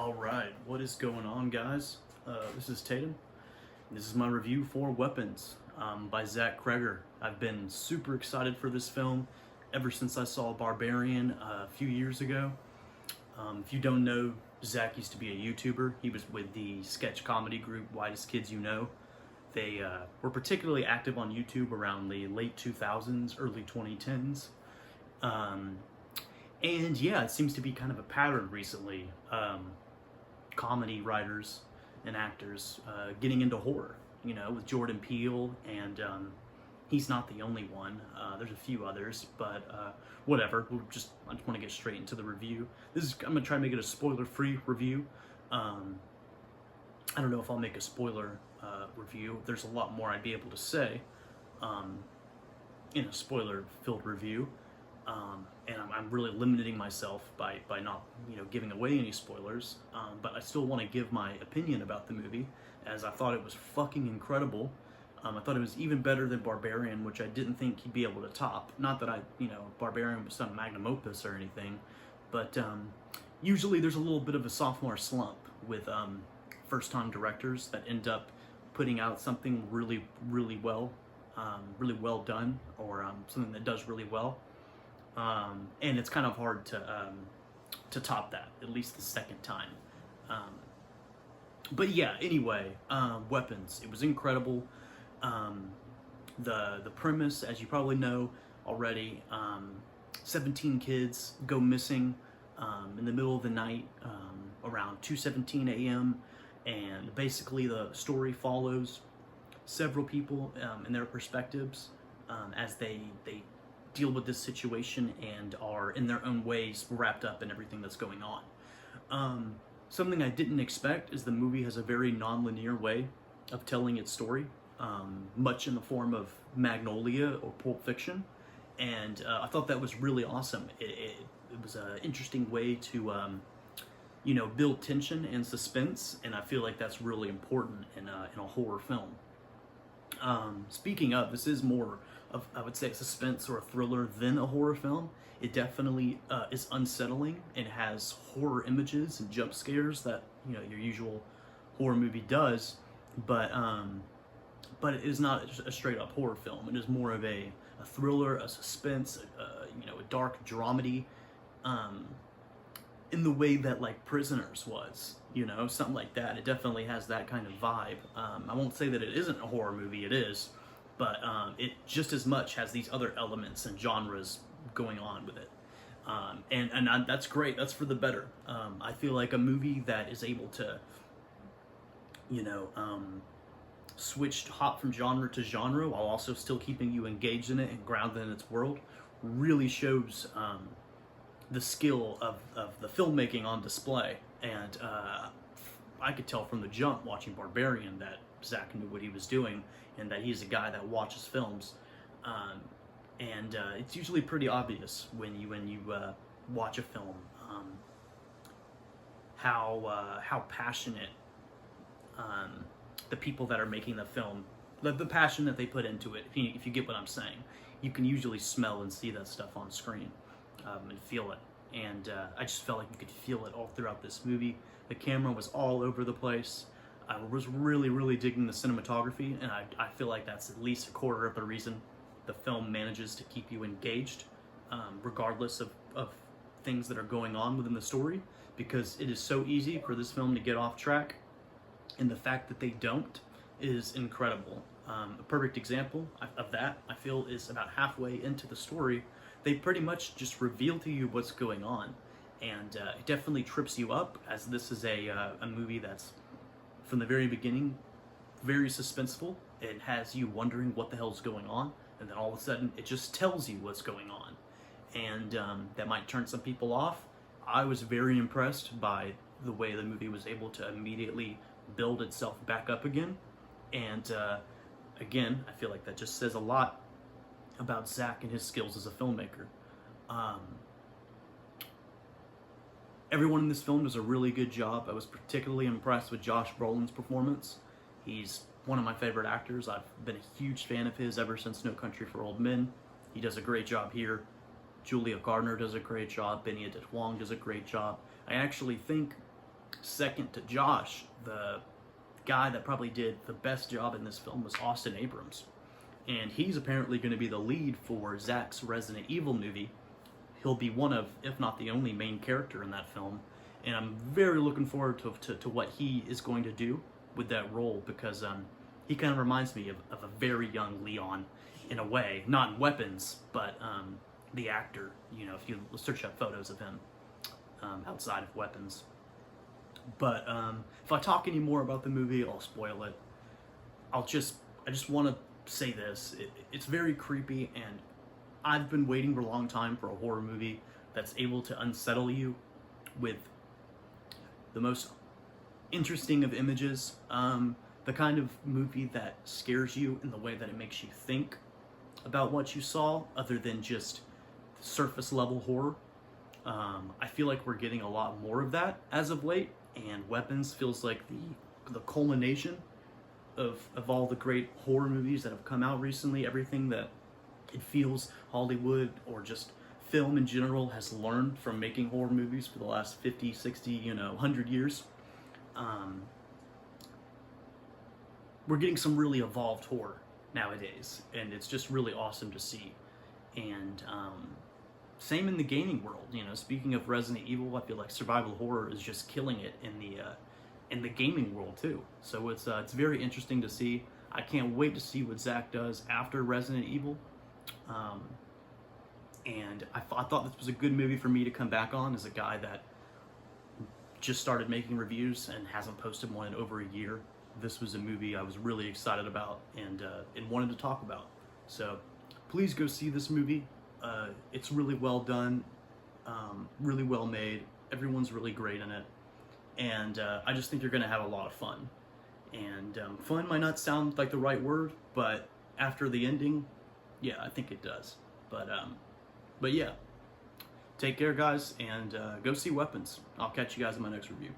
All right, what is going on, guys? This is Tatum. This is my review for Weapons by Cregger. I've been super excited for this film ever since I saw Barbarian a few years ago. If you don't know, Zach used to be a YouTuber. He was with the sketch comedy group Whitest Kids You Know. They were particularly active on YouTube around the late 2000s, early 2010s. And yeah, it seems to be kind of a pattern recently. Comedy writers and actors getting into horror, with Jordan Peele, and he's not the only one. There's a few others, but whatever. I just want to get straight into the review. I'm gonna try to make it a spoiler-free review. I don't know if I'll make a spoiler review. There's a lot more I'd be able to say in a spoiler-filled review. And I'm really limiting myself by not giving away any spoilers, but I still want to give my opinion about the movie, as I thought it was fucking incredible. I thought it was even better than Barbarian, which I didn't think he'd be able to top. Not that Barbarian was some magnum opus or anything, but usually there's a little bit of a sophomore slump with first-time directors that end up putting out something really, really well done, or something that does really well. And it's kind of hard to top that, at least the second time. But yeah, anyway, Weapons. It was incredible. The premise, as you probably know already, 17 kids go missing in the middle of the night, around 2:17 a.m. And basically the story follows several people and their perspectives as they deal with this situation and are in their own ways wrapped up in everything that's going on. Something I didn't expect is the movie has a very non-linear way of telling its story, much in the form of Magnolia or Pulp Fiction, and I thought that was really awesome. It was an interesting way to build tension and suspense, and I feel like that's really important in a horror film. Speaking of, this is more of, I would say, a suspense or a thriller than a horror film. It definitely is unsettling and has horror images and jump scares that your usual horror movie does, but it is not a straight up horror film. It is more of a thriller, a suspense, a dark dramedy, in the way that like Prisoners was, something like that. It definitely has that kind of vibe. I won't say that it isn't a horror movie, it is, but it just as much has these other elements and genres going on with it. And that's great, that's for the better. I feel like a movie that is able to, hop from genre to genre while also still keeping you engaged in it and grounded in its world really shows the skill of the filmmaking on display. And I could tell from the jump watching Barbarian that Zach knew what he was doing and that he's a guy that watches films. And it's usually pretty obvious when you watch a film how passionate the people that are making the film, the passion that they put into it. If you get what I'm saying, you can usually smell and see that stuff on screen. And feel it, and I just felt like you could feel it all throughout this movie. The camera was all over the place. I was really digging the cinematography, and I feel like that's at least a quarter of the reason the film manages to keep you engaged, regardless of things that are going on within the story, because it is so easy for this film to get off track, and the fact that they don't is incredible. A perfect example of that, I feel, is about halfway into the story. They pretty much just reveal to you what's going on, and it definitely trips you up, as this is a movie that's, from the very beginning, very suspenseful. It has you wondering what the hell's going on, and then all of a sudden it just tells you what's going on, and that might turn some people off. I was very impressed by the way the movie was able to immediately build itself back up again, and again, I feel like that just says a lot about Zach and his skills as a filmmaker. Everyone in this film does a really good job. I was particularly impressed with Josh Brolin's performance. He's one of my favorite actors. I've been a huge fan of his ever since No Country for Old Men. He does a great job here. Julia Gardner does a great job. Benedict Wong does a great job. I actually think Second to Josh, the guy that probably did the best job in this film was Austin Abrams. And he's apparently going to be the lead for Zach's Resident Evil movie. He'll be one of, if not the only, main character in that film. And I'm very looking forward to what he is going to do with that role, because he kind of reminds me of a very young Leon in a way. Not in Weapons, but the actor. You know, if you search up photos of him outside of Weapons. But if I talk any more about the movie, I'll spoil it. I just want to say this. It's very creepy, and I've been waiting for a long time for a horror movie that's able to unsettle you with the most interesting of images. The kind of movie that scares you in the way that it makes you think about what you saw, other than just surface level horror. I feel like we're getting a lot more of that as of late, and Weapons feels like the culmination of all the great horror movies that have come out recently. Everything that it feels Hollywood, or just film in general, has learned from making horror movies for the last 50, 60, 100 years. We're getting some really evolved horror nowadays, and it's just really awesome to see. And same in the gaming world. Speaking of Resident Evil, I feel like survival horror is just killing it in the gaming world too. So it's very interesting to see. I can't wait to see what Zach does after Resident Evil. And I thought this was a good movie for me to come back on as a guy that just started making reviews and hasn't posted one in over a year. This was a movie I was really excited about and wanted to talk about. So please go see this movie. It's really well done, really well made. Everyone's really great in it. And I just think you're going to have a lot of fun. And fun might not sound like the right word, but after the ending, yeah, I think it does. But yeah, take care, guys, and go see Weapons. I'll catch you guys in my next review.